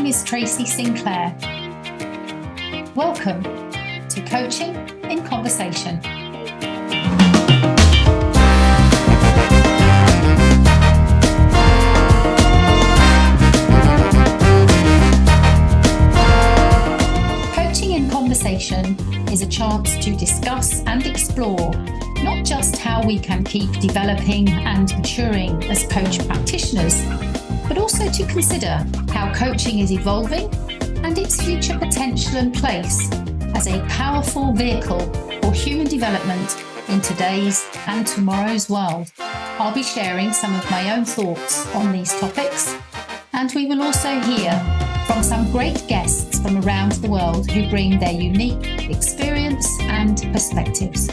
name is Tracy Sinclair. Welcome to Coaching in Conversation. Coaching in Conversation is a chance to discuss and explore not just how we can keep developing and maturing as coach practitioners, but also to consider how coaching is evolving and its future potential and place as a powerful vehicle for human development in today's and tomorrow's world. I'll be sharing some of my own thoughts on these topics, and we will also hear from some great guests from around the world who bring their unique experience and perspectives.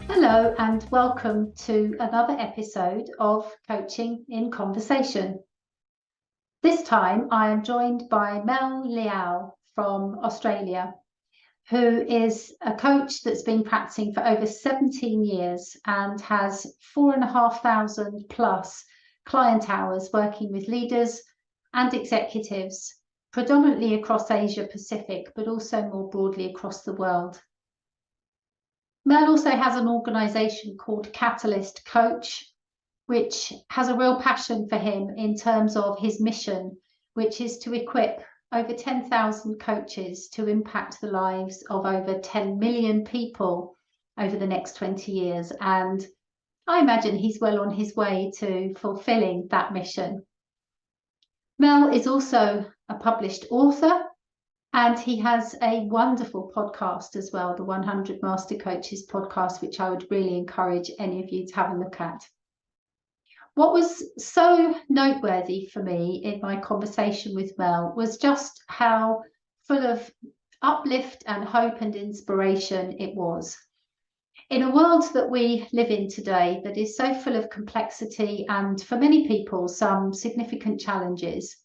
Hello and welcome to another episode of Coaching in Conversation. This time I am joined by Leow from Australia, who is a coach that's been practicing for over 17 years and has 4,500 plus client hours working with leaders and executives, predominantly across Asia Pacific, but also more broadly across the world. Mel also has an organisation called Catalyst Coach, which has a real passion for him in terms of his mission, which is to equip over 10,000 coaches to impact the lives of over 10 million people over the next 20 years. And I imagine he's well on his way to fulfilling that mission. Mel is also a published author, and he has a wonderful podcast as well, the 100 Master Coaches podcast, which I would really encourage any of you to have a look at. What was so noteworthy for me in my conversation with Mel was just how full of uplift and hope and inspiration it was. In a world that we live in today that is so full of complexity and, for many people, some significant challenges,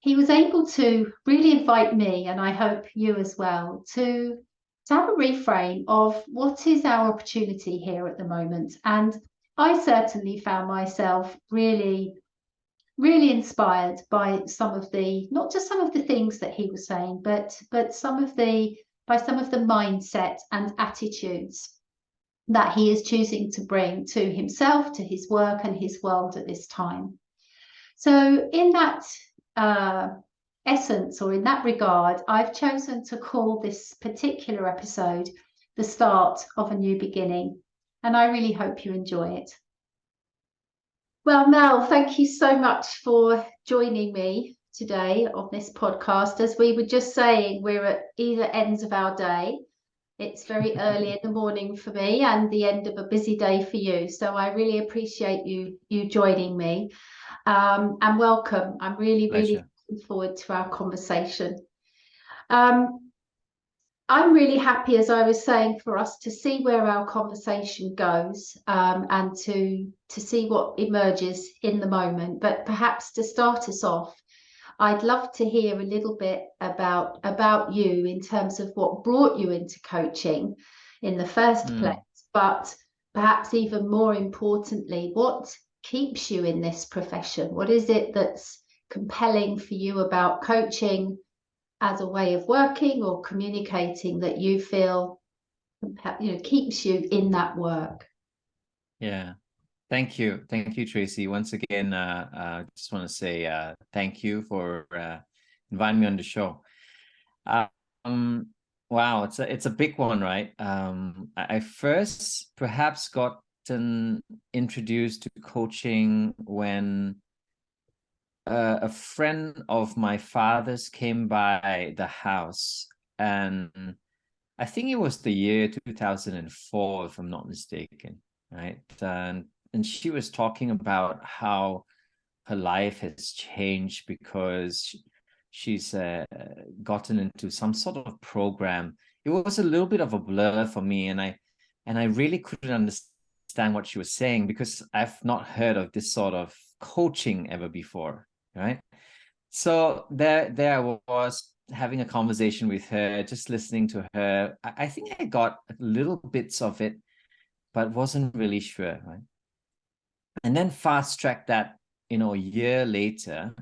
he was able to really invite me, and I hope you as well, to have a reframe of what is our opportunity here at the moment. And I certainly found myself really, really inspired by some of the, not just some of the things that he was saying, but by some of the mindset and attitudes that he is choosing to bring to himself, to his work and his world at this time. So in that essence, or in that regard, I've chosen to call this particular episode the start of a new beginning, and I really hope you enjoy it. Well, Mel, thank you so much for joining me today on this podcast. As we were just saying, we're at either ends of our day. It's very early in the morning for me and the end of a busy day for you, so I really appreciate you joining me. And welcome. I'm really looking forward to our conversation. I'm really happy, as I was saying, for us to see where our conversation goes, and to see what emerges in the moment. But perhaps to start us off, I'd love to hear a little bit about you in terms of what brought you into coaching in the first place, but perhaps even more importantly, what keeps you in this profession? What is it that's compelling for you about coaching as a way of working or communicating that you feel keeps you in that work? Yeah, thank you, Tracy. Once again, I just want to say thank you for inviting me on the show. Wow, it's a big one, right? I first perhaps got introduced to coaching when a friend of my father's came by the house, and I think it was the year 2004, if I'm not mistaken, right? And she was talking about how her life has changed because she's gotten into some sort of program. It was a little bit of a blur for me, and I really couldn't understand what she was saying because I've not heard of this sort of coaching ever before, right? So there I was having a conversation with her, just listening to her. I think I got little bits of it, but wasn't really sure, right? And then fast track that a year later,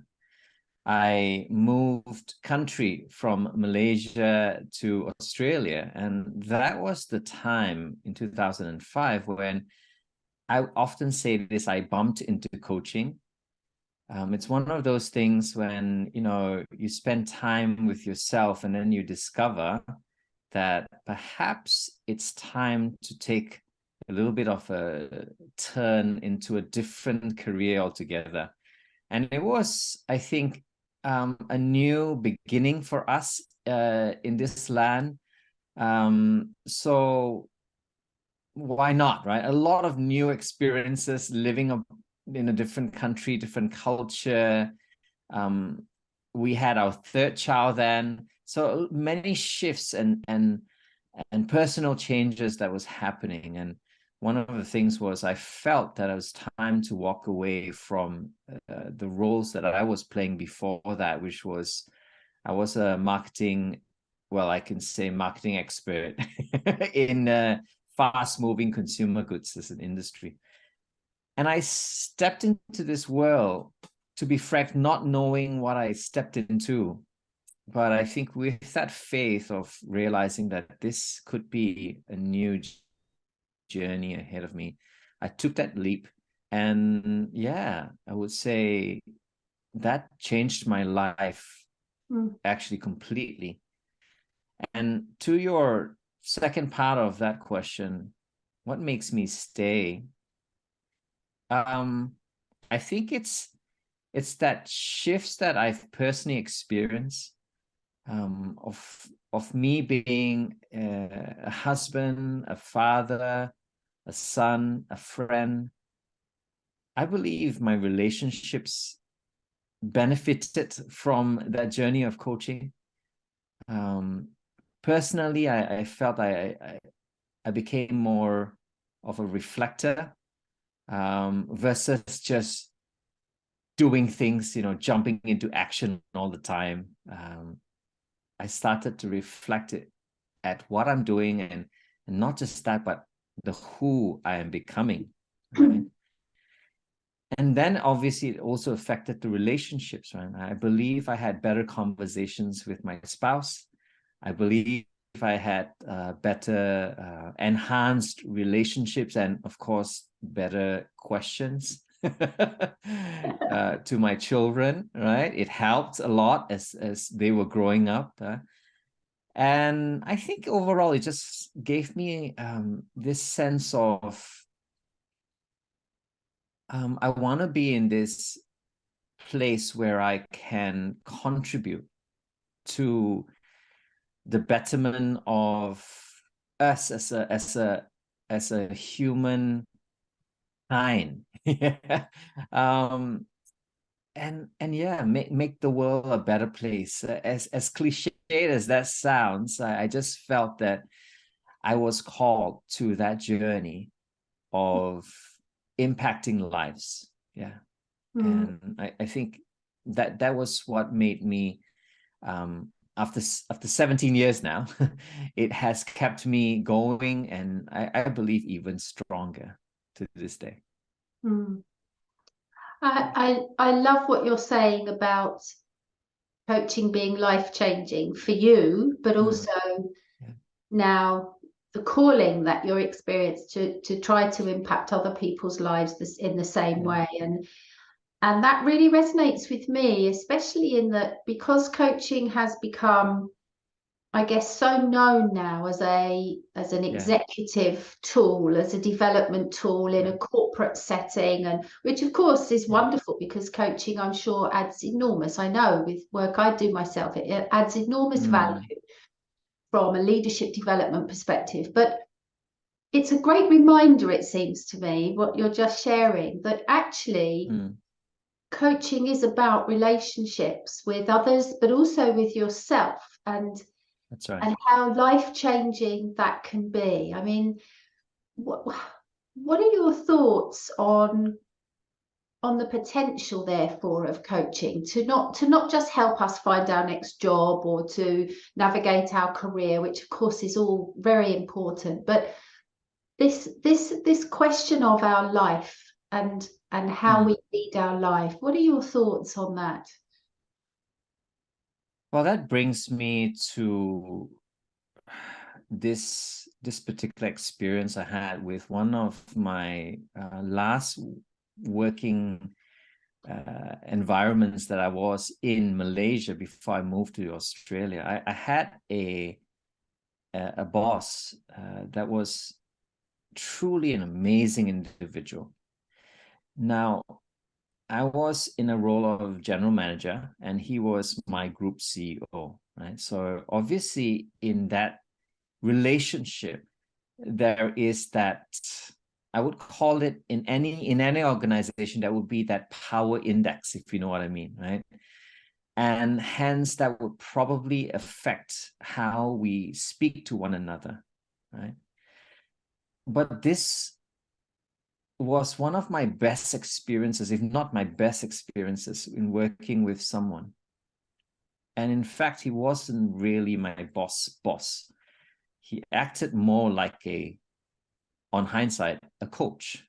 I moved country from Malaysia to Australia. And that was the time in 2005 when I often say this, I bumped into coaching. It's one of those things when, you spend time with yourself and then you discover that perhaps it's time to take a little bit of a turn into a different career altogether. And it was, I think, a new beginning for us in this land. So why not, right? A lot of new experiences, living in a different country, different culture. We had our third child then, so many shifts and personal changes that was happening. And one of the things was I felt that it was time to walk away from the roles that I was playing before that, which was I was a marketing, well, I can say marketing expert in fast-moving consumer goods as an industry. And I stepped into this world, to be frank, not knowing what I stepped into. But I think with that faith of realizing that this could be a new journey ahead of me, I took that leap. And yeah, I would say that changed my life actually completely. And to your second part of that question, what makes me stay? I think it's that shifts that I've personally experienced, of me being a husband, a father, a son, a friend. I believe my relationships benefited from that journey of coaching. Personally, I felt I became more of a reflector, versus just doing things, jumping into action all the time. I started to reflect at what I'm doing, and not just that, but the who I am becoming. Right? And then obviously it also affected the relationships, right? I believe I had better conversations with my spouse. I believe I had better enhanced relationships, and of course better questions to my children, right? It helped a lot as they were growing up. And I think overall it just gave me this sense of I want to be in this place where I can contribute to the betterment of us as a human kind. And yeah, make the world a better place. As cliched as that sounds, I just felt that I was called to that journey of impacting lives. Yeah. And I think that was what made me, after 17 years now, it has kept me going, and I believe even stronger to this day. I love what you're saying about coaching being life-changing for you, but also now the calling that you're experienced to try to impact other people's lives in the same way. And that really resonates with me, especially in that, because coaching has become, I guess, so known now as an executive tool, as a development tool in a corporate setting, and which of course is wonderful, because coaching, I'm sure, adds enormous, I know with work I do myself, it adds enormous value from a leadership development perspective. But it's a great reminder, it seems to me, what you're just sharing, that actually coaching is about relationships with others, but also with yourself, and that's right, and how life-changing that can be. I mean, what are your thoughts on the potential, therefore, of coaching to not just help us find our next job or to navigate our career, which of course is all very important, but this question of our life and how we lead our life. What are your thoughts on that? Well, that brings me to this particular experience I had with one of my last working environments that I was in Malaysia before I moved to Australia. I had a boss that was truly an amazing individual. Now, I was in a role of general manager and he was my group CEO, right? So obviously in that relationship, there is that, I would call it in any organization, that would be that power index, if you know what I mean, right? And hence that would probably affect how we speak to one another, right? But this was one of my best experiences, if not my best experiences, in working with someone. And in fact, he wasn't really my boss. He acted more like on hindsight, a coach,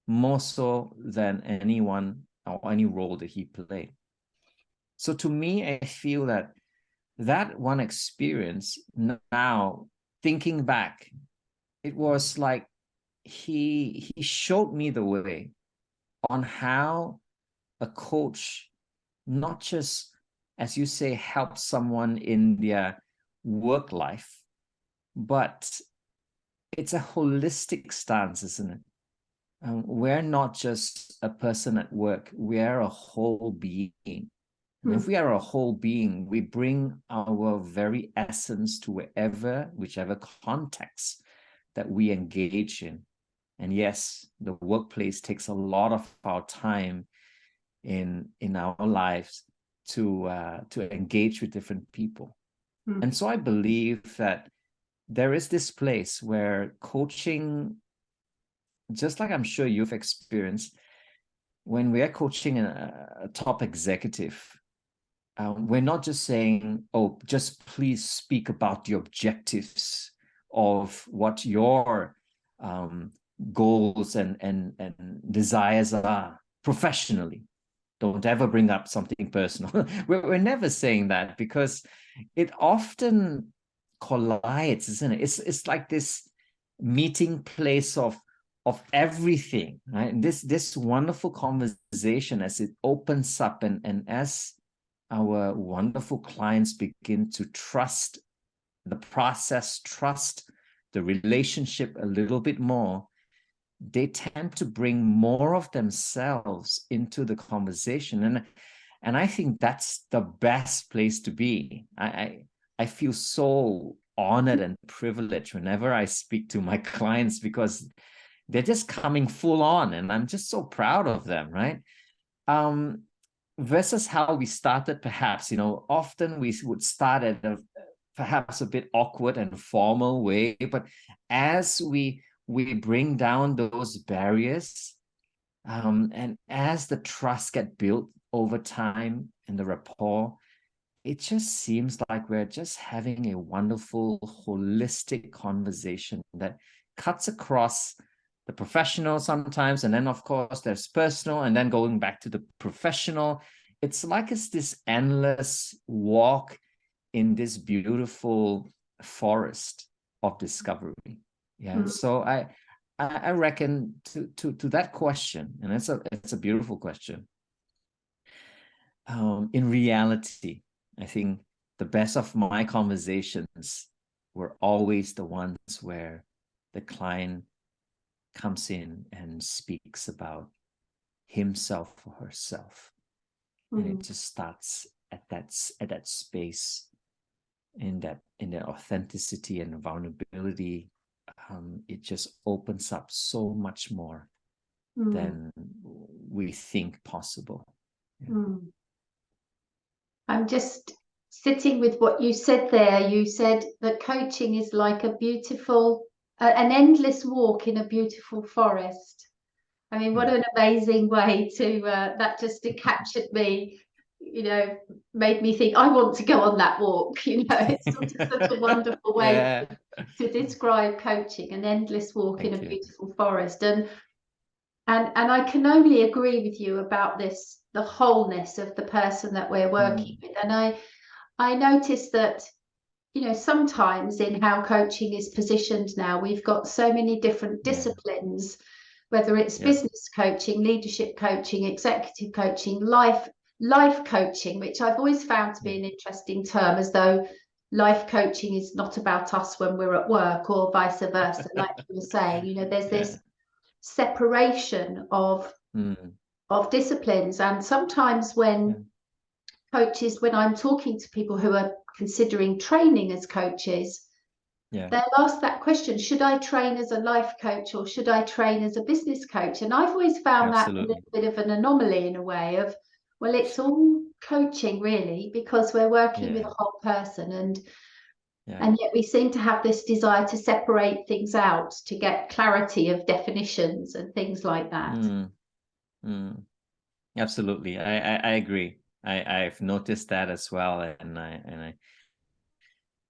more so than anyone or any role that he played. So to me, I feel that one experience, now thinking back, it was like he showed me the way on how a coach not just, as you say, helps someone in their work life, but it's a holistic stance, isn't it? We're not just a person at work, we're a whole being. And if we are a whole being, we bring our very essence to whichever context that we engage in. And yes, the workplace takes a lot of our time in our lives to engage with different people. And so I believe that there is this place where coaching, just like I'm sure you've experienced, when we're coaching a top executive, we're not just saying, oh, just please speak about the objectives of what your goals and desires are professionally. Don't ever bring up something personal. We're never saying that, because it often collides, isn't it? It's like this meeting place of everything, right? And this wonderful conversation, as it opens up and as our wonderful clients begin to trust the process, trust the relationship a little bit more, they tend to bring more of themselves into the conversation. And I think that's the best place to be. I feel so honored and privileged whenever I speak to my clients, because they're just coming full on, and I'm just so proud of them, right? Versus how we started, perhaps, often we would start at perhaps a bit awkward and formal way, but as we bring down those barriers, and as the trust get built over time and the rapport, it just seems like we're just having a wonderful, holistic conversation that cuts across the professional sometimes, and then of course there's personal, and then going back to the professional. It's like it's this endless walk in this beautiful forest of discovery. Yeah. So I reckon to that question, and it's a beautiful question. In reality, I think the best of my conversations were always the ones where the client comes in and speaks about himself or herself, and it just starts at that space, in that authenticity and vulnerability. It just opens up so much more than we think possible. Yeah. I'm just sitting with what you said there. You said that coaching is like a beautiful, an endless walk in a beautiful forest. I mean, what an amazing way to, that just captured me, made me think, I want to go on that walk. It's such a wonderful way to describe coaching, an endless walk in a beautiful forest. And And I can only agree with you about this, the wholeness of the person that we're working with. And I noticed that, you know, sometimes in how coaching is positioned now, we've got so many different disciplines, whether it's business coaching, leadership coaching, executive coaching, life coaching, which I've always found to be an interesting term, as though life coaching is not about us when we're at work, or vice versa. Like you were saying, you know, there's this separation of disciplines. And sometimes when coaches, when I'm talking to people who are considering training as coaches, they'll ask that question: should I train as a life coach, or should I train as a business coach? And I've always found that a little bit of an anomaly, in a way of, well, it's all coaching really, because we're working with a whole person. And yet we seem to have this desire to separate things out to get clarity of definitions and things like that. Absolutely. I agree. I've noticed that as well.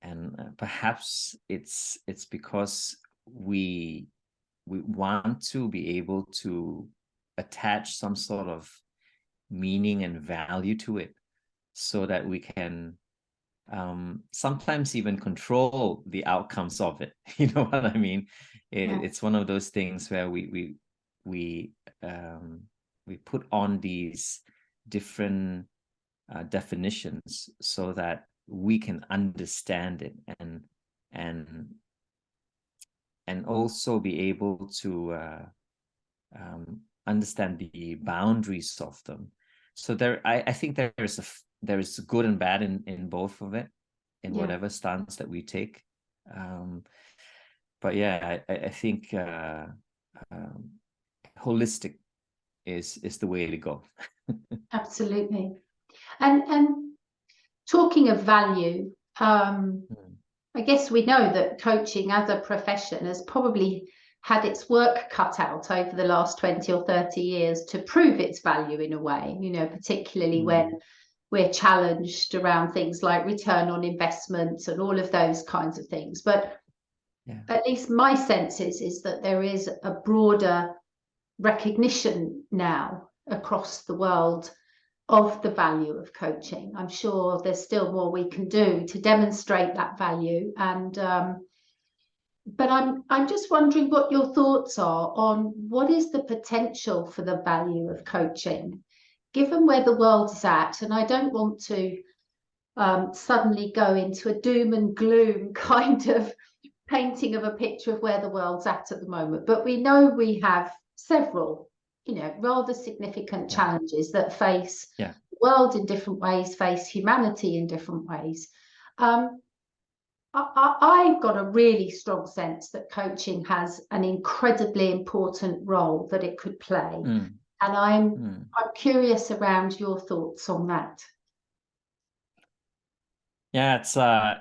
And perhaps it's because we want to be able to attach some sort of meaning and value to it, so that we can sometimes even control the outcomes of it. You know what I mean? It's one of those things where we put on these different definitions so that we can understand it, and also be able to understand the boundaries of them. So I think there is good and bad in both of it, in whatever stance that we take. But I think holistic is the way to go. Absolutely. And talking of value, I guess we know that coaching as a profession has probably had its work cut out over the last 20 or 30 years to prove its value, in a way, you know, particularly when we're challenged around things like return on investment and all of those kinds of things. But at least my sense is that there is a broader recognition now across the world of the value of coaching. I'm sure there's still more we can do to demonstrate that value. And but I'm just wondering what your thoughts are on what is the potential for the value of coaching, given where the world is at. And I don't want to suddenly go into a doom and gloom kind of painting of a picture of where the world's at the moment, but we know we have several, you know, rather significant challenges that face the world in different ways, face humanity in different ways. I've got a really strong sense that coaching has an incredibly important role that it could play. And I'm curious around your thoughts on that. Yeah,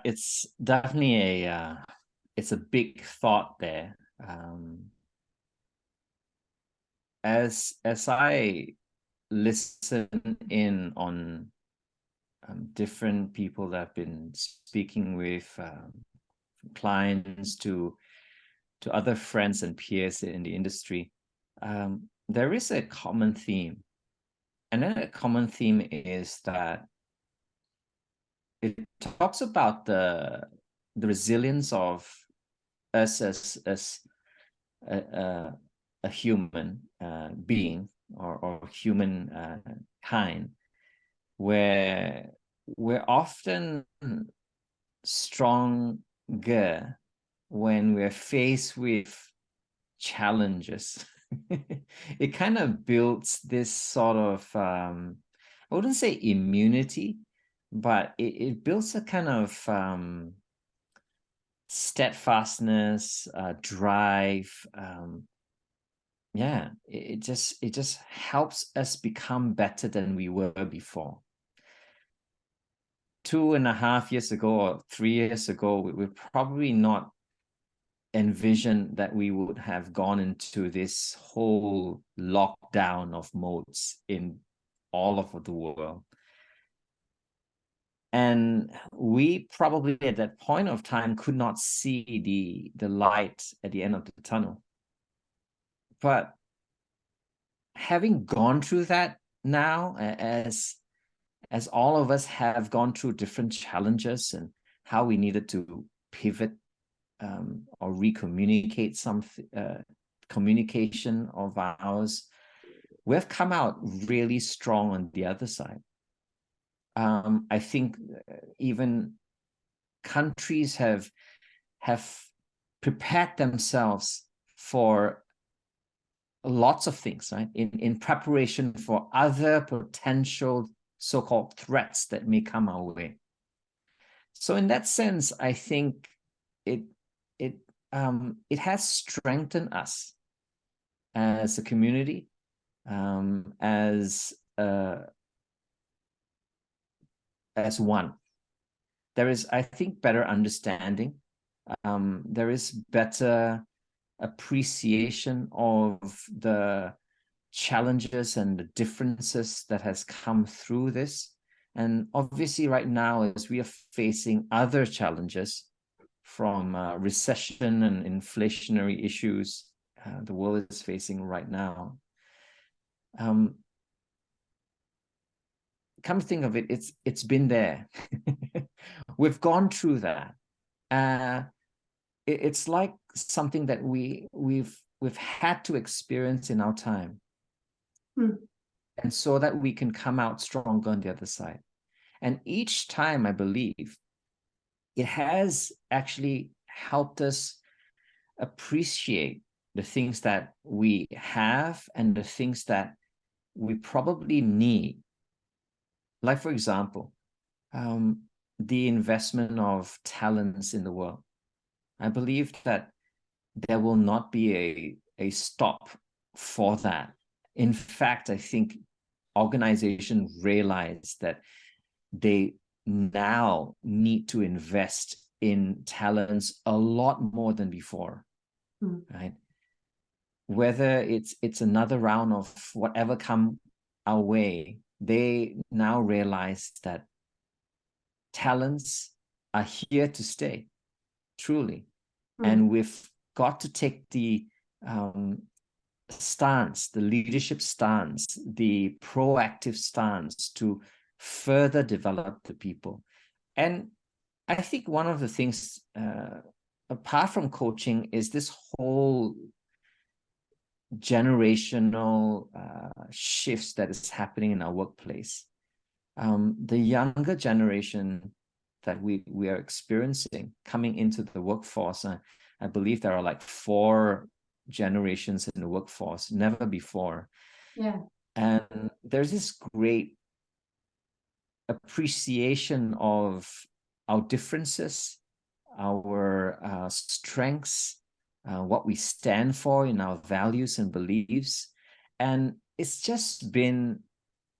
it's definitely it's a big thought there. As I listen in on different people that I've been speaking with, clients to other friends and peers in the industry, there is a common theme. And then a common theme is that it talks about the resilience of us as a human being, or human kind, where we're often stronger when we're faced with challenges. It kind of builds this sort of I wouldn't say immunity, but it builds a kind of steadfastness, drive. It just helps us become better than we were before. 2.5 years ago or 3 years ago, we probably not envisioned that we would have gone into this whole lockdown of modes in all over the world. And we probably at that point of time could not see the light at the end of the tunnel. But having gone through that now, as all of us have gone through different challenges and how we needed to pivot or recommunicate some communication of ours, we've come out really strong on the other side. I think even countries have prepared themselves for lots of things, right? In preparation for other potential so-called threats that may come our way. So in that sense, I think it has strengthened us as a community, as one. There is, I think, better understanding. There is better appreciation of the challenges and the differences that has come through this. And obviously right now, as we are facing other challenges from recession and inflationary issues the world is facing right now, come to think of it, it's been there. We've gone through that. It's like something that we've had to experience in our time. And so that we can come out stronger on the other side. And each time, I believe, it has actually helped us appreciate the things that we have and the things that we probably need. Like, for example, the investment of talents in the world. I believe that there will not be a stop for that. In fact, I think organizations realize that they now need to invest in talents a lot more than before, right? Whether it's another round of whatever come our way, they now realize that talents are here to stay, truly. And we've got to take the stance, the leadership stance, the proactive stance to further develop the people. And I think one of the things, apart from coaching, is this whole generational shifts that is happening in our workplace. The younger generation that we are experiencing coming into the workforce, I believe there are like 4 generations in the workforce, never before. Yeah. And there's this great appreciation of our differences, our strengths, what we stand for in our values and beliefs. And it's just been,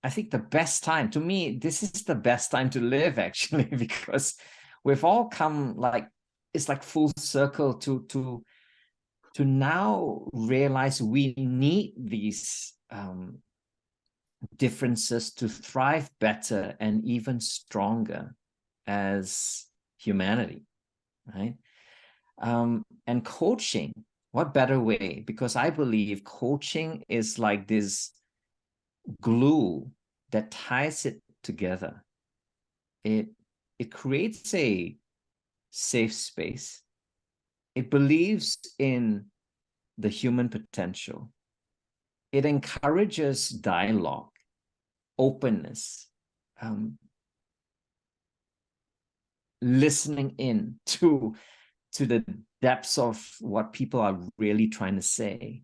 I think, the best time. To me, this is the best time to live, actually, because we've all come, like, it's like full circle to now realize we need these differences to thrive better and even stronger as humanity, right? And coaching, what better way? Because I believe coaching is like this glue that ties it together. It creates a safe space. It believes in the human potential. It encourages dialogue, openness, listening in to the depths of what people are really trying to say.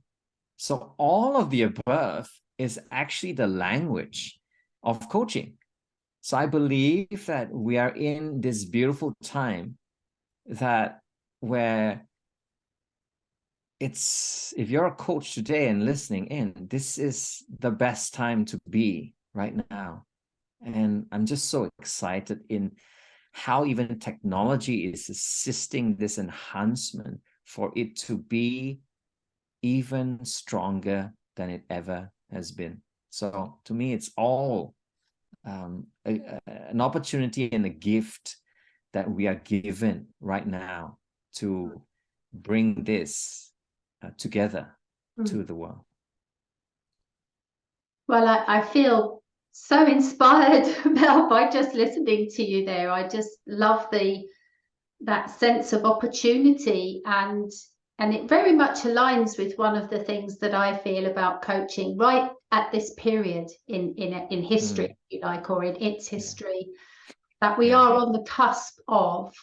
So all of the above is actually the language of coaching. So I believe that we are in this beautiful time where if you're a coach today and listening in, this is the best time to be right now. And I'm just so excited in how even technology is assisting this enhancement for it to be even stronger than it ever has been. So to me, it's all an opportunity and a gift that we are given right now to bring this together to the world. Well, I feel so inspired, Mel, by just listening to you there. I just love that sense of opportunity, and it very much aligns with one of the things that I feel about coaching right at this period in history, if you like, or in its Yeah. history, that we Yeah. are on the cusp of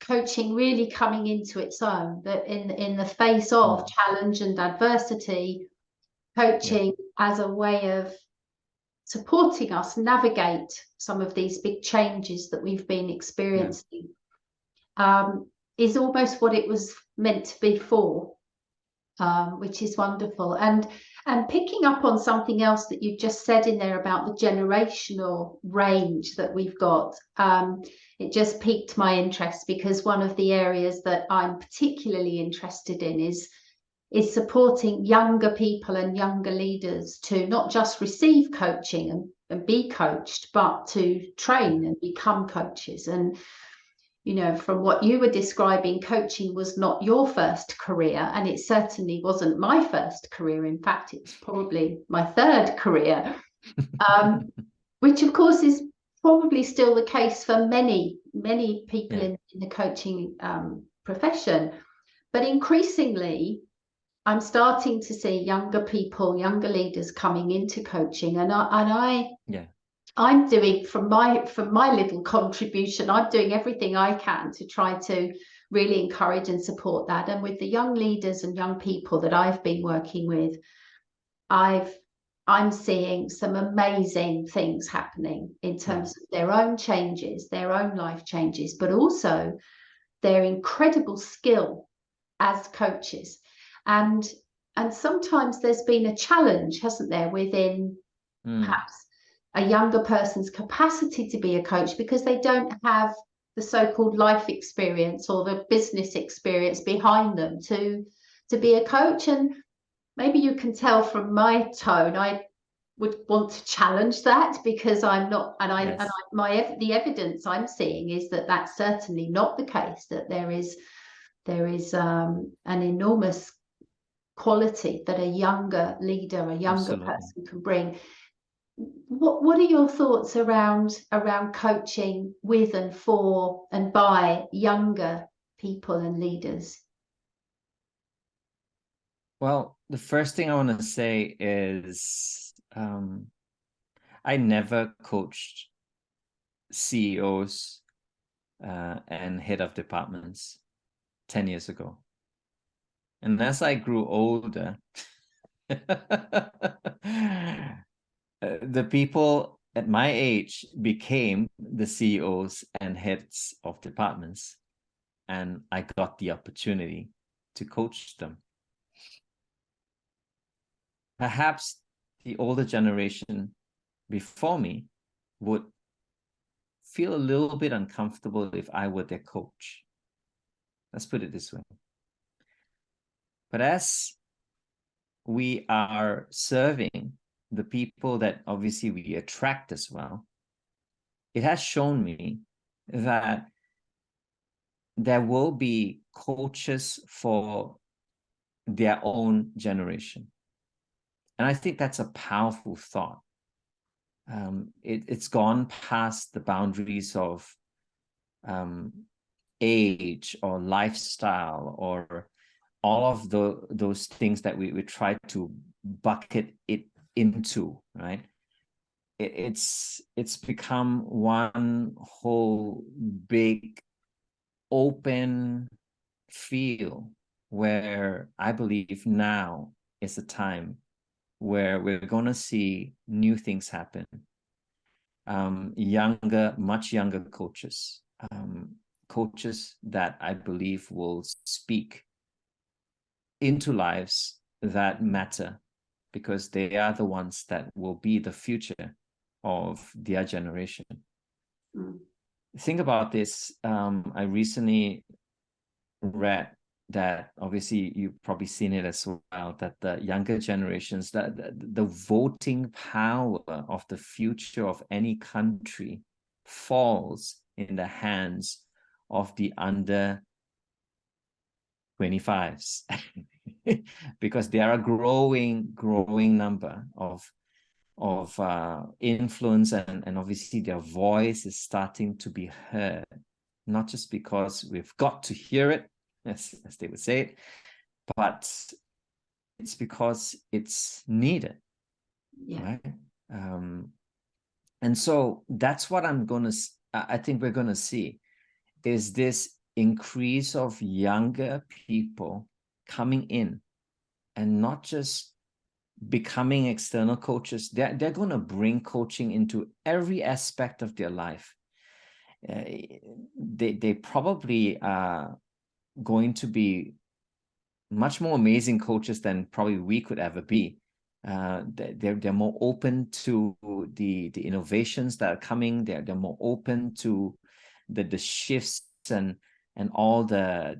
coaching really coming into its own, that in the face of challenge and adversity, Yeah. coaching as a way of supporting us navigate some of these big changes that we've been Yeah. experiencing, is almost what it was meant to be for, which is wonderful. And picking up on something else that you just said in there about the generational range that we've got, it just piqued my interest, because one of the areas that I'm particularly interested in is supporting younger people and younger leaders to not just receive coaching and be coached, but to train and become coaches. And you know, from what you were describing, coaching was not your first career, and it certainly wasn't my first career. In fact, it's probably my third career, which of course is probably still the case for many people Yeah. in the coaching profession. But increasingly, I'm starting to see younger people, younger leaders coming into coaching, and Yeah. I'm doing from my little contribution, I'm doing everything I can to try to really encourage and support that. And with the young leaders and young people that I've been working with, I'm seeing some amazing things happening in Yeah. terms of their own changes, their own life changes, but also their incredible skill as coaches. And and sometimes there's been a challenge, hasn't there, within perhaps a younger person's capacity to be a coach, because they don't have the so-called life experience or the business experience behind them to be a coach. And maybe you can tell from my tone, I would want to challenge that, because I'm not, Yes. the evidence I'm seeing is that that's certainly not the case, that there is an enormous quality that a younger leader, a younger Absolutely. person can bring. What are your thoughts around coaching with and for and by younger people and leaders? Well, the first thing I want to say is I never coached CEOs and head of departments 10 years ago. And as I grew older, the people at my age became the CEOs and heads of departments, and I got the opportunity to coach them. Perhaps the older generation before me would feel a little bit uncomfortable if I were their coach. Let's put it this way. But as we are serving the people that obviously we attract as well, it has shown me that there will be coaches for their own generation. And I think that's a powerful thought. It's gone past the boundaries of age or lifestyle or all of those things that we try to bucket it into, right? It's become one whole big open field where I believe now is a time where we're going to see new things happen. Much younger coaches, coaches that I believe will speak into lives that matter, because they are the ones that will be the future of their generation. Think about this. I recently read that, obviously you've probably seen it as well, that the younger generations, that the voting power of the future of any country falls in the hands of the under 25s. because there are growing number of influence, and obviously their voice is starting to be heard, not just because we've got to hear it, as they would say it, but it's because it's needed, right? And so that's what I think we're gonna see, is this increase of younger people coming in and not just becoming external coaches. They're going to bring coaching into every aspect of their life. They probably are going to be much more amazing coaches than probably we could ever be. They're more open to the innovations that are coming. They're more open to the shifts and all the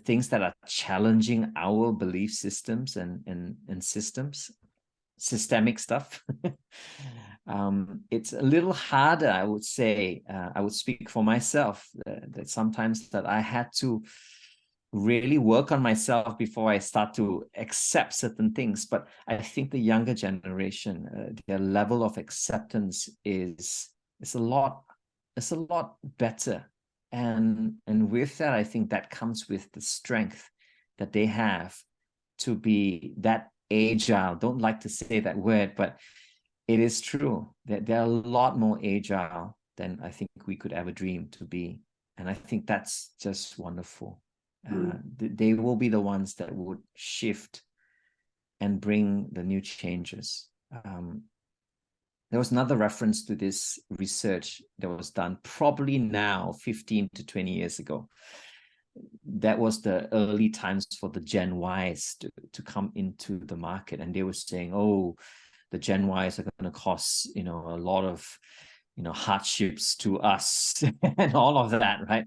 things that are challenging our belief systems and systems, systemic stuff. It's a little harder, I would say. I would speak for myself, that sometimes that I had to really work on myself before I start to accept certain things. But I think the younger generation, their level of acceptance is a lot better. And with that, I think that comes with the strength that they have to be that agile. Don't like to say that word, but it is true that they're a lot more agile than I think we could ever dream to be. And I think that's just wonderful. They will be the ones that would shift and bring the new changes. There was another reference to this research that was done probably now 15 to 20 years ago. That was the early times for the Gen Ys to come into the market. And they were saying, oh, the Gen Ys are going to cause, a lot of, hardships to us and all of that, right?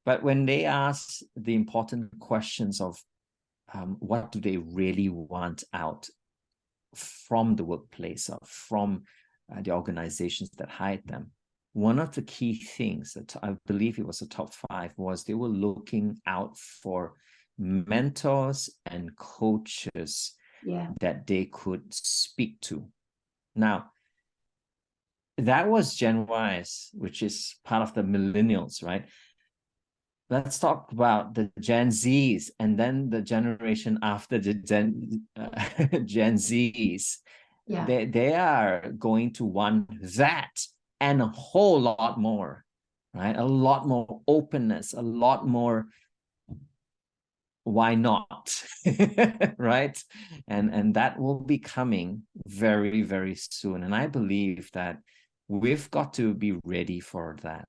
But when they ask the important questions of what do they really want out from the workplace or from the organizations that hired them, one of the key things that I believe it was the top 5 was they were looking out for mentors and coaches that they could speak to. Now, that was Gen Ys, which is part of the millennials, right? Let's talk about the Gen Zs and then the generation after the Gen Zs. They are going to want that and a whole lot more, right? A lot more openness, a lot more why not, right? And that will be coming very, very soon. And I believe that we've got to be ready for that.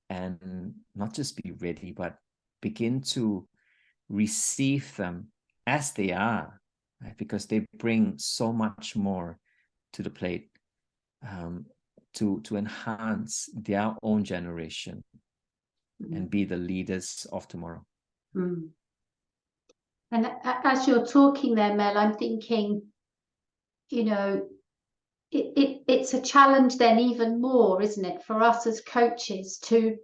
And not just be ready, but begin to receive them as they are, right? Because they bring so much more to the plate, to enhance their own generation and be the leaders of tomorrow. And as you're talking there, Mel, I'm thinking, it's a challenge then even more, isn't it, for us as coaches to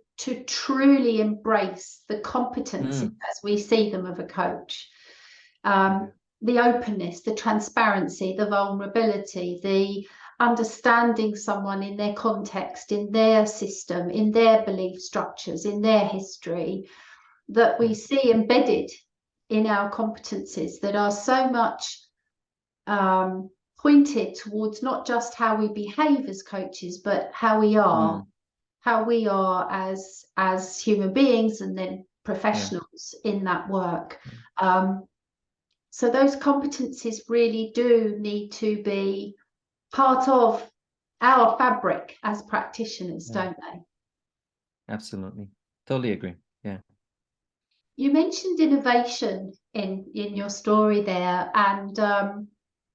truly embrace the competencies as we see them of a coach, the openness, the transparency, the vulnerability, the understanding someone in their context, in their system, in their belief structures, in their history, that we see embedded in our competencies that are so much pointed towards not just how we behave as coaches, but how we are as human beings and then professionals in that work. So those competencies really do need to be part of our fabric as practitioners, don't they? Absolutely. Totally agree. Yeah. You mentioned innovation in your story there, and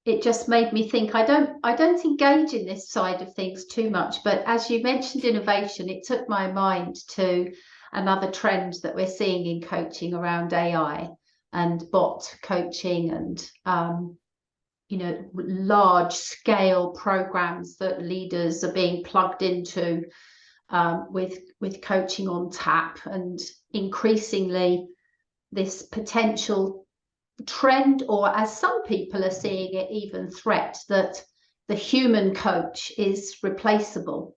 it just made me think. I don't engage in this side of things too much, but as you mentioned innovation, it took my mind to another trend that we're seeing in coaching around AI and bot coaching and large scale programs that leaders are being plugged into with coaching on tap, and increasingly this potential trend, or as some people are seeing it, even threat, that the human coach is replaceable?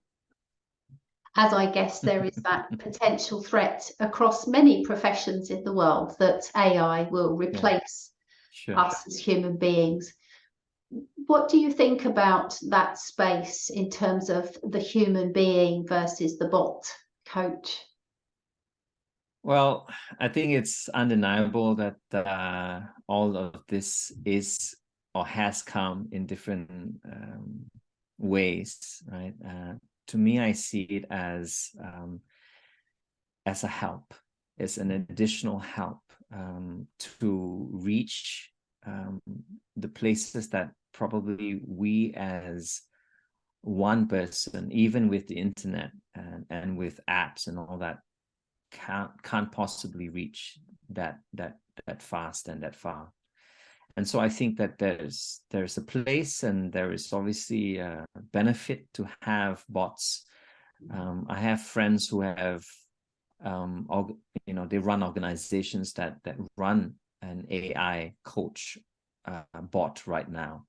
As I guess there is that potential threat across many professions in the world that AI will replace us as human beings. What do you think about that space in terms of the human being versus the bot coach? Well, I think it's undeniable that all of this is or has come in different ways, right? To me, I see it as a help, as an additional help to reach the places that probably we as one person, even with the internet and with apps and all that, can't possibly reach that fast and that far. And so I think that there's a place, and there is obviously a benefit to have bots. I have friends who have they run organizations that run an AI coach bot right now.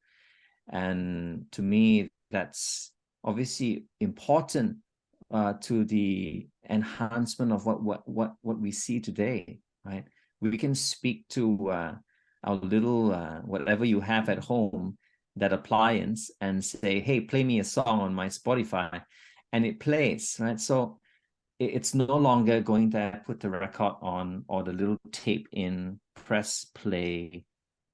And to me, that's obviously important to the enhancement of what we see today, right? We can speak to our little whatever you have at home, that appliance, and say, hey, play me a song on my Spotify, and it plays, right? So it's no longer going to put the record on or the little tape in, press play.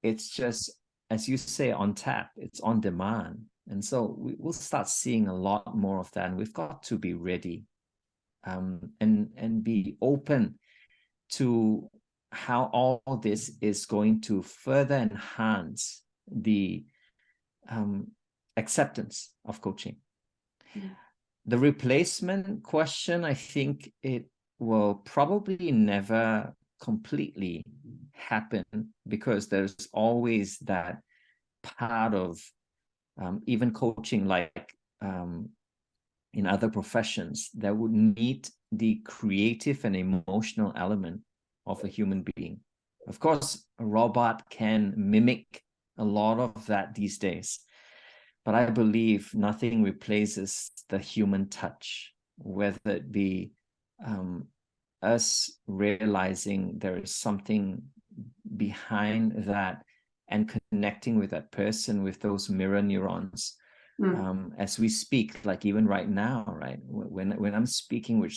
It's just, as you say, on tap. It's on demand. And so we'll start seeing a lot more of that. And we've got to be ready and be open to how all this is going to further enhance the acceptance of coaching. Yeah. The replacement question, I think it will probably never completely happen, because there's always that part of even coaching, like in other professions, that would need the creative and emotional element of a human being. Of course, a robot can mimic a lot of that these days, but I believe nothing replaces the human touch, whether it be us realizing there is something behind that and connecting with that person with those mirror neurons. As we speak, like even right now, right? When I'm speaking with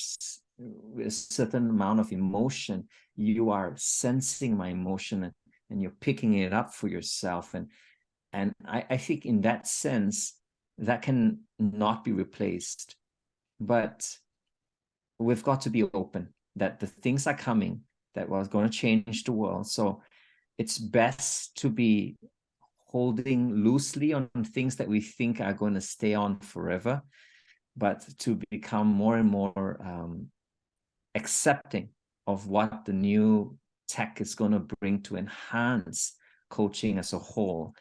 a certain amount of emotion, you are sensing my emotion and you're picking it up for yourself. And I think in that sense, that can not be replaced. But we've got to be open that the things are coming that was going to change the world. So it's best to be holding loosely on things that we think are going to stay on forever, but to become more and more accepting of what the new tech is going to bring to enhance coaching as a whole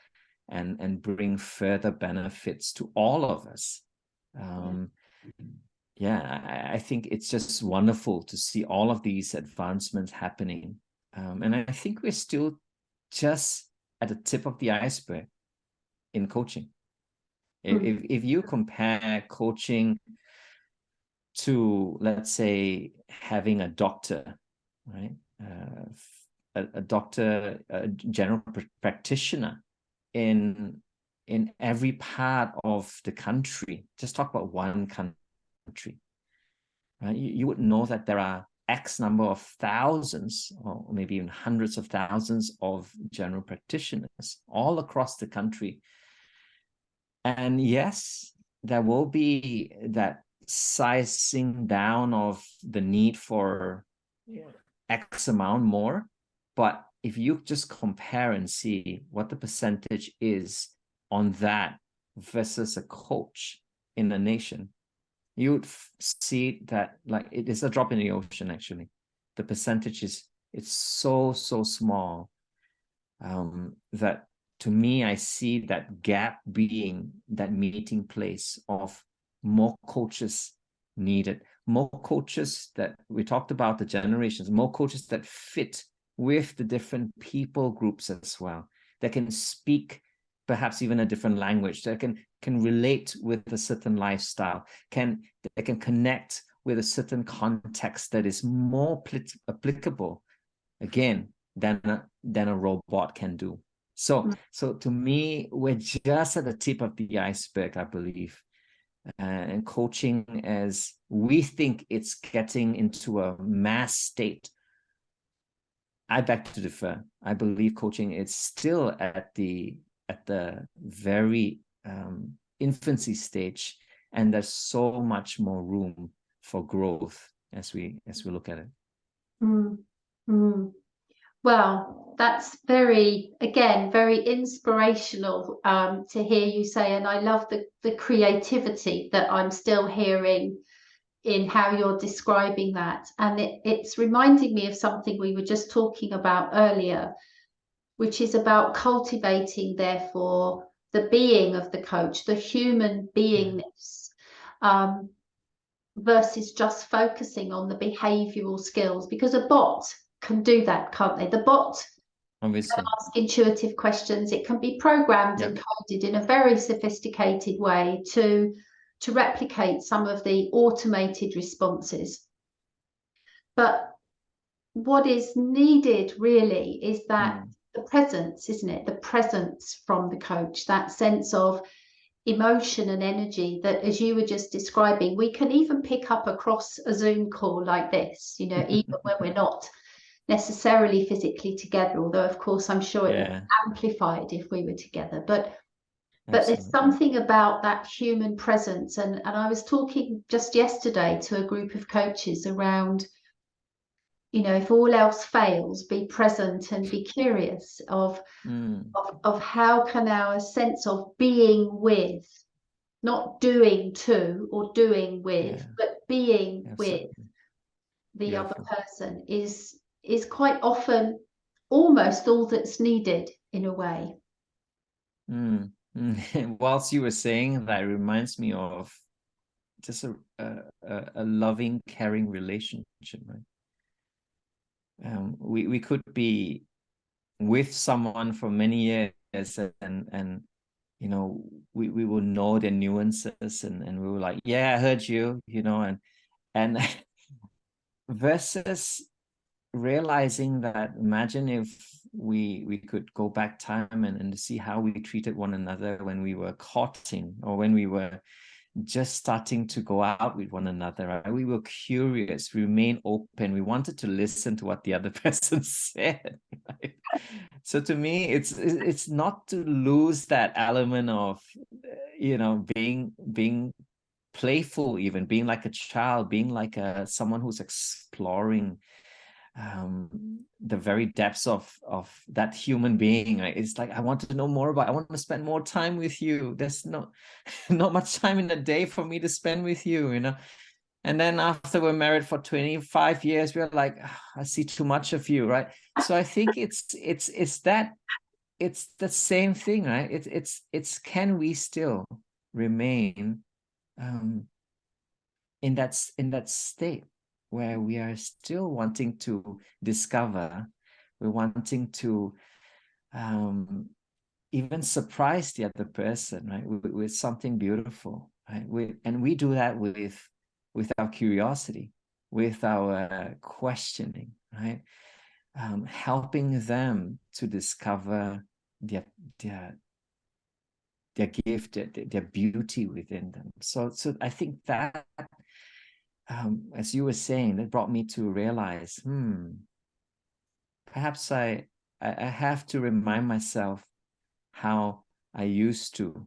and bring further benefits to all of us. I think it's just wonderful to see all of these advancements happening. And I think we're still just at the tip of the iceberg in coaching. If you compare coaching to, let's say, having a doctor, right? A doctor, a general practitioner in every part of the country. Just talk about one country, right? You would know that there are X number of thousands, or maybe even hundreds of thousands of general practitioners all across the country. And yes, there will be that sizing down of the need for X amount more. But if you just compare and see what the percentage is on that versus a coach in a nation, you would see that like it is a drop in the ocean. Actually, the percentage it's so small that to me, I see that gap being that meeting place of more coaches needed, more coaches that we talked about the generations, more coaches that fit with the different people groups as well, that can speak perhaps even a different language, that can relate with a certain lifestyle, that can connect with a certain context that is more applicable, again, than a robot can do. So to me, we're just at the tip of the iceberg, I believe. And coaching, as we think it's getting into a mass state, I beg to differ. I believe coaching is still at the very infancy stage, and there's so much more room for growth as we look at it. Mm. Mm. Well, that's very inspirational to hear you say, and I love the creativity that I'm still hearing in how you're describing that. And it's reminding me of something we were just talking about earlier, which is about cultivating, therefore, the being of the coach, the human beingness, versus just focusing on the behavioral skills, because a bot can do that, can't they? The bot Obviously. can ask intuitive questions. It can be programmed and coded in a very sophisticated way to replicate some of the automated responses. But what is needed really is that the presence, isn't it? The presence from the coach, that sense of emotion and energy that, as you were just describing, we can even pick up across a Zoom call like this, you know, even when we're not necessarily physically together, although of course I'm sure it would be amplified if we were together. But there's something about that human presence, and I was talking just yesterday to a group of coaches around, you know, if all else fails, be present and be curious of how can our sense of being with, not doing to or doing with, but being with the other person is quite often almost all that's needed in a way. Whilst you were saying that, it reminds me of just a loving, caring relationship, right? We could be with someone for many years, and you know, we will know their nuances, and we were like, yeah, I heard you, you know, and versus realizing that, imagine if we could go back time and see how we treated one another when we were courting, or when we were just starting to go out with one another, right? We were curious, we remained open, we wanted to listen to what the other person said, right? So to me, it's not to lose that element of, you know, being playful, even being like a child, being like someone who's exploring the very depths of that human being, right? It's like, I want to know more about, I want to spend more time with you. There's not much time in the day for me to spend with you, you know. And then after we're married for 25 years, we're like, I see too much of you, right? So I think it's the same thing, right? It's can we still remain in that state where we are still wanting to discover, we're wanting to even surprise the other person, right, with something beautiful, right? We do that with our curiosity, with our questioning, right? Helping them to discover their gift, their beauty within them. So I think that, as you were saying, that brought me to realize, perhaps I have to remind myself how I used to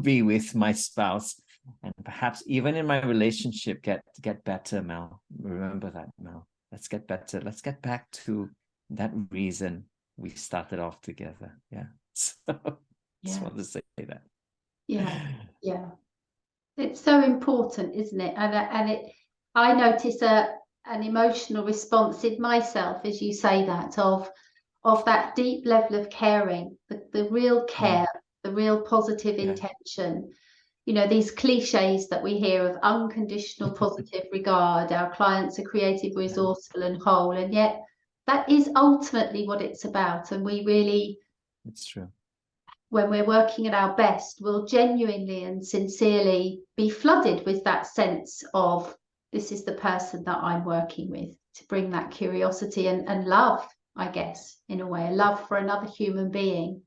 be with my spouse, and perhaps even in my relationship, get better, Mel. Remember that, Mel. Let's get better. Let's get back to that reason we started off together. Yeah. So just want to say that. Yeah. It's so important, isn't it? And I notice an emotional response in myself as you say that, of that deep level of caring, the real care, the real positive intention. You know, these cliches that we hear of unconditional positive regard, our clients are creative, resourceful and whole, and yet that is ultimately what it's about. And we really, It's true. when we're working at our best, will genuinely and sincerely be flooded with that sense of, this is the person that I'm working with, to bring that curiosity and love, I guess, in a way, a love for another human being.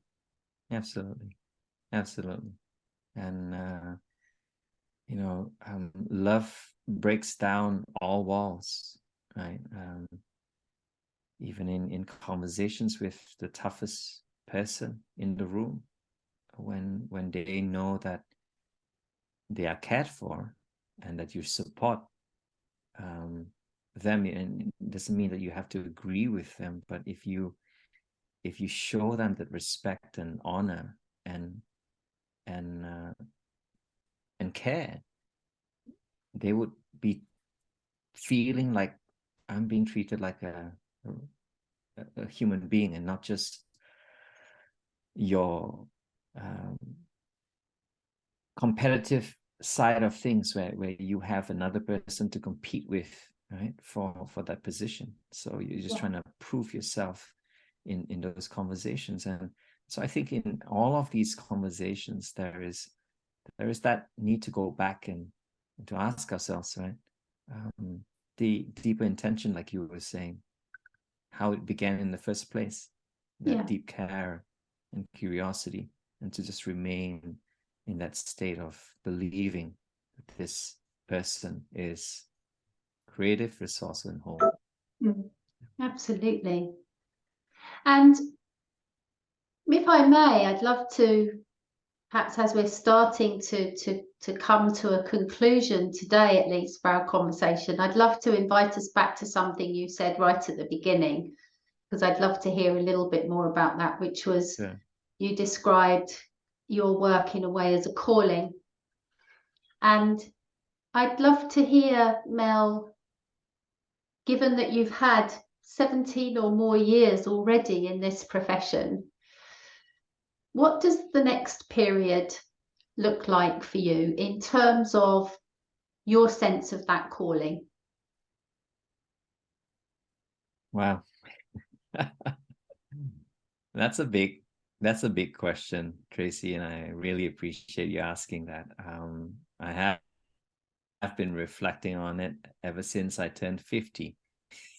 Absolutely. Absolutely. And, love breaks down all walls, right? Even in conversations with the toughest person in the room, when they know that they are cared for and that you support them, and it doesn't mean that you have to agree with them, but if you show them that respect and honor and care, they would be feeling like, I'm being treated like a human being and not just your competitive side of things, where you have another person to compete with, right, for that position. So you're just trying to prove yourself in those conversations. And so I think in all of these conversations, there is that need to go back and to ask ourselves, right, the deeper intention, like you were saying, how it began in the first place, that deep care and curiosity, and to just remain in that state of believing that this person is creative, resourceful, and whole. Absolutely. And if I may, I'd love to, perhaps as we're starting to come to a conclusion today, at least for our conversation, I'd love to invite us back to something you said right at the beginning, because I'd love to hear a little bit more about that, which was you described your work in a way as a calling. And I'd love to hear, Mel, given that you've had 17 or more years already in this profession, what does the next period look like for you in terms of your sense of that calling? Wow. That's a big question, Tracy, and I really appreciate you asking that. I have been reflecting on it ever since I turned 50,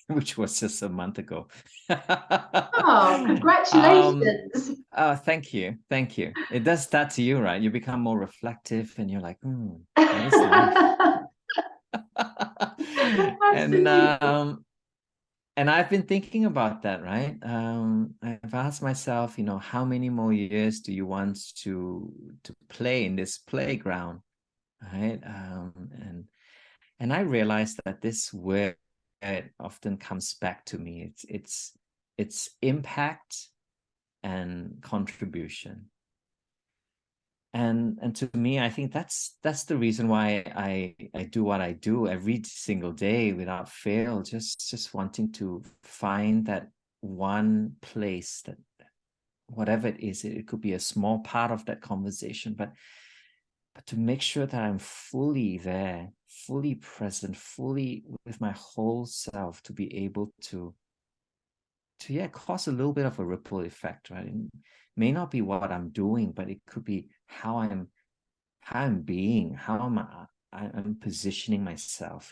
which was just a month ago. Oh, congratulations. Thank you. It does that to you, right? You become more reflective and you're like, what is life? And I've been thinking about that, right? I've asked myself, how many more years do you want to play in this playground, right? And I realized that this word often comes back to me. It's impact and contribution. And to me, I think that's the reason why I do what I do every single day without fail, just wanting to find that one place, that whatever it is, it could be a small part of that conversation, but to make sure that I'm fully there, fully present, fully with my whole self, to be able to cause a little bit of a ripple effect, right? It may not be what I'm doing, but it could be how I'm being, how I'm positioning myself,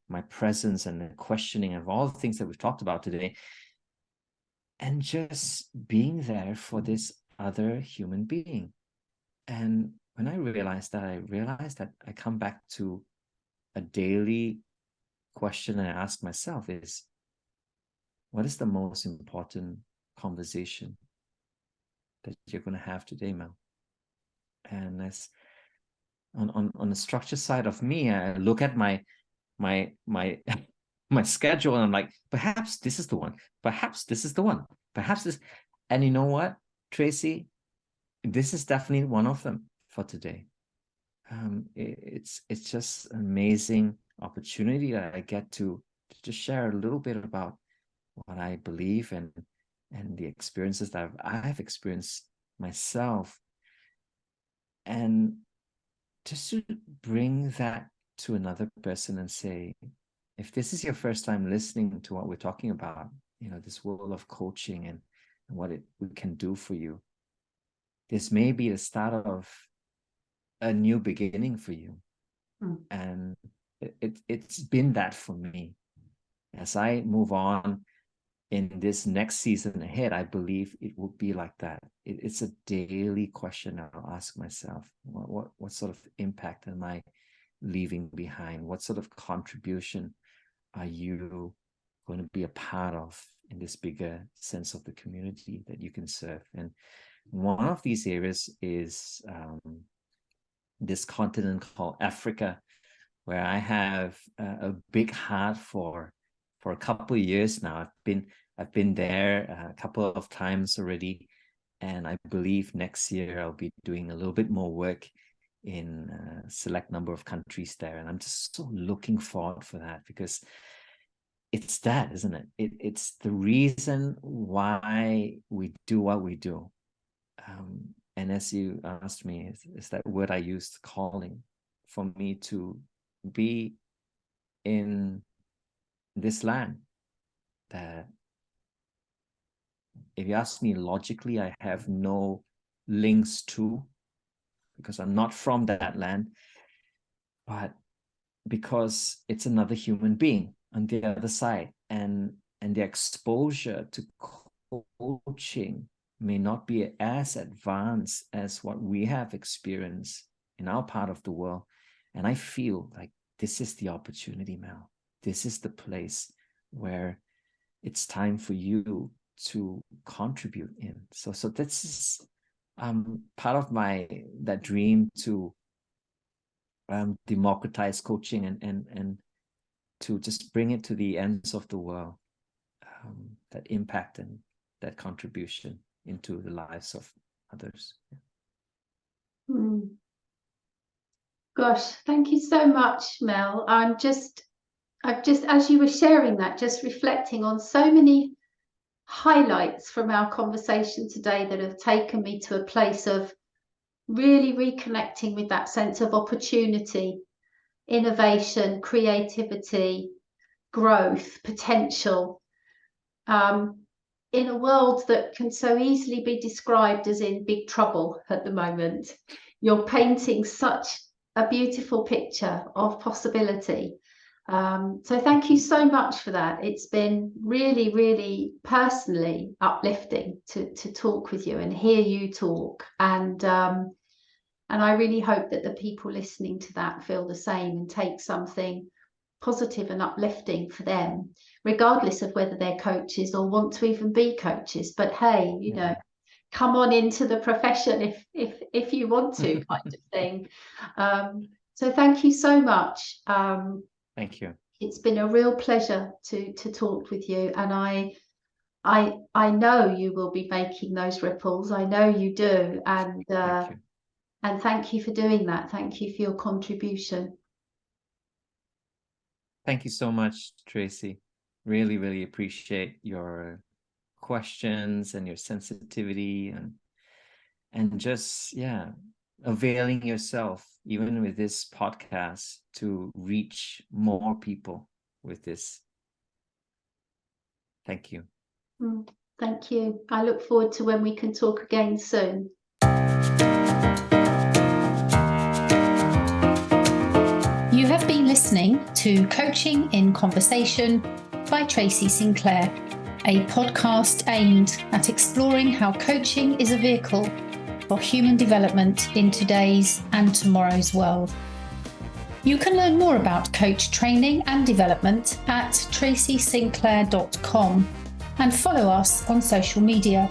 my presence and the questioning of all the things that we've talked about today, and just being there for this other human being. And when I realized that I come back to a daily question I ask myself is, what is the most important conversation that you're going to have today, Mel? And that's on the structure side of me. I look at my my schedule and I'm like, perhaps this is the one. Perhaps this is the one. Perhaps this. And you know what, Tracy? This is definitely one of them for today. It's just an amazing opportunity that I get to just share a little bit about what I believe and the experiences that I've experienced myself, and just to bring that to another person and say, if this is your first time listening to what we're talking about, this world of coaching and what we can do for you. This may be the start of a new beginning for you. And it's been that for me. As I move on in this next season ahead, I believe it will be like that. It's a daily question I'll ask myself. What sort of impact am I leaving behind? What sort of contribution are you going to be a part of in this bigger sense of the community that you can serve? And one of these areas is this continent called Africa, where I have a big heart for a couple of years now. I've been there a couple of times already, and I believe next year I'll be doing a little bit more work in a select number of countries there. And I'm just so looking forward for that, because it's that, isn't it? It's the reason why we do what we do. And as you asked me, is that word I used, calling, for me to be in this land that, if you ask me logically, I have no links to, because I'm not from that land, but because it's another human being on the other side, and the exposure to coaching may not be as advanced as what we have experienced in our part of the world. And I feel like this is the opportunity, Mel. This is the place where it's time for you to contribute in. So this is part of that dream to democratize coaching and to just bring it to the ends of the world, that impact and that contribution into the lives of others. Gosh, thank you so much, Mel. I've just, as you were sharing that, just reflecting on so many highlights from our conversation today that have taken me to a place of really reconnecting with that sense of opportunity, innovation, creativity, growth, potential, in a world that can so easily be described as in big trouble at the moment. You're painting such a beautiful picture of possibility. So thank you so much for that. It's been really, really personally uplifting to talk with you and hear you talk. And I really hope that the people listening to that feel the same and take something positive and uplifting for them, regardless of whether they're coaches or want to even be coaches. But hey, you know, come on into the profession if you want to, kind of thing. So thank you so much. Thank you. It's been a real pleasure to talk with you, and I know you will be making those ripples. I know you do, and thank you for doing that. Thank you for your contribution. Thank you so much, Tracy. Really, really appreciate your questions and your sensitivity and just, availing yourself, even with this podcast, to reach more people with this. Thank you. Thank you. I look forward to when we can talk again soon. You have been listening to Coaching in Conversation by Tracy Sinclair, a podcast aimed at exploring how coaching is a vehicle for human development in today's and tomorrow's world. You can learn more about coach training and development at tracysinclair.com and follow us on social media.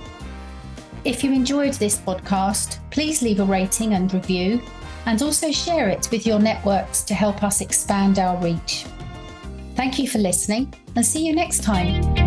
If you enjoyed this podcast, please leave a rating and review, and also share it with your networks to help us expand our reach. Thank you for listening, and see you next time.